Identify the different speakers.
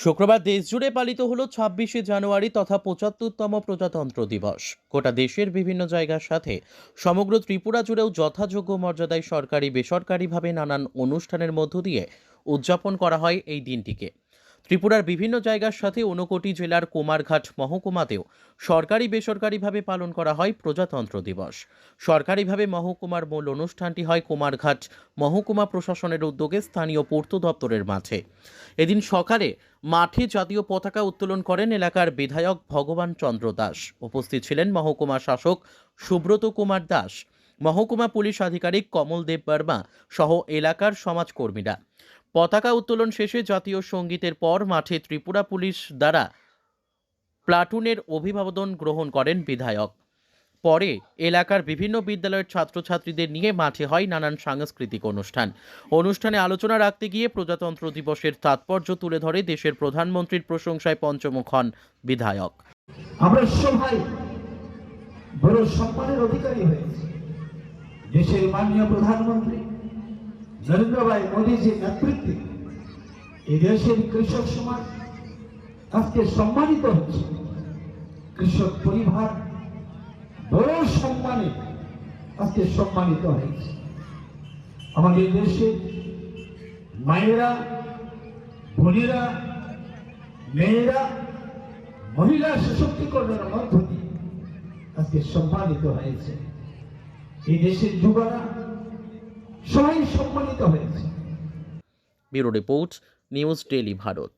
Speaker 1: শুক্রবার দেশজুড়ে পালিত হলো ২৬শে জানুয়ারি তথা ৭৫তম প্রজাতন্ত্র দিবস। গোটা দেশের বিভিন্ন জায়গার সাথে সমগ্র ত্রিপুরা জুড়েও যথাযোগ্য মর্যাদায় সরকারি বেসরকারিভাবে নানান অনুষ্ঠানের মধ্য দিয়ে উদযাপন করা হয় এই দিনটিকে। ত্রিপুরার বিভিন্ন জায়গার সাথে ৫৯ জেলার কুমারঘাট মহকুমাতেও সরকারি বেসরকারিভাবে পালন করা হয় প্রজাতন্ত্র দিবস। সরকারিভাবে মহকুমার মূল অনুষ্ঠানটি হয় কুমারঘাট মহকুমা প্রশাসনের উদ্যোগে স্থানীয় পূর্ত দপ্তরের মাঠে। এদিন সকালে মাঠে জাতীয় পতাকা উত্তোলন করেন এলাকার বিধায়ক ভগবান চন্দ্র দাস। উপস্থিত ছিলেন মহকুমা শাসক সুব্রত কুমার দাস, মহকুমা পুলিশ আধিকারিক কমল দেব বর্মা সহ এলাকার সমাজকর্মীরা। পতাকা উত্তোলন শেষে জাতীয় সঙ্গীতের পর মাঠে ত্রিপুরা পুলিশ দ্বারা প্লাটুনের অভিবাদন গ্রহণ করেন বিধায়ক। পরে এলাকার বিভিন্ন বিদ্যালয়ের ছাত্রছাত্রীদের নিয়ে মাঠে হয় নানান সাংস্কৃতিক অনুষ্ঠানে আলোচনা রাখতে গিয়ে প্রজাতন্ত্র দিবসের তাৎপর্য তুলে ধরে দেশের প্রধানমন্ত্রীর প্রশংসায় পঞ্চমুখ হন বিধায়ক।
Speaker 2: আমরা সবাই বড় সম্মানের অধিকারী হয়েছি। দেশের মাননীয় প্রধানমন্ত্রী নরেন্দ্র ভাই মোদীজির নেতৃত্বে এই দেশের কৃষক সমাজ আজকে সম্মানিত হচ্ছে। কৃষক পরিবার বড় সম্মানে আজকে সম্মানিত হয়েছে। আমাদের দেশে মায়েরা, বোনেরা, মেয়েরা, মহিলা সশক্তিকরণের মধ্য দিয়ে আজকে সম্মানিত হয়েছে। এই দেশের যুবরা সবাই সম্মানিত হয়েছে।
Speaker 1: Bureau report, news daily Bharat.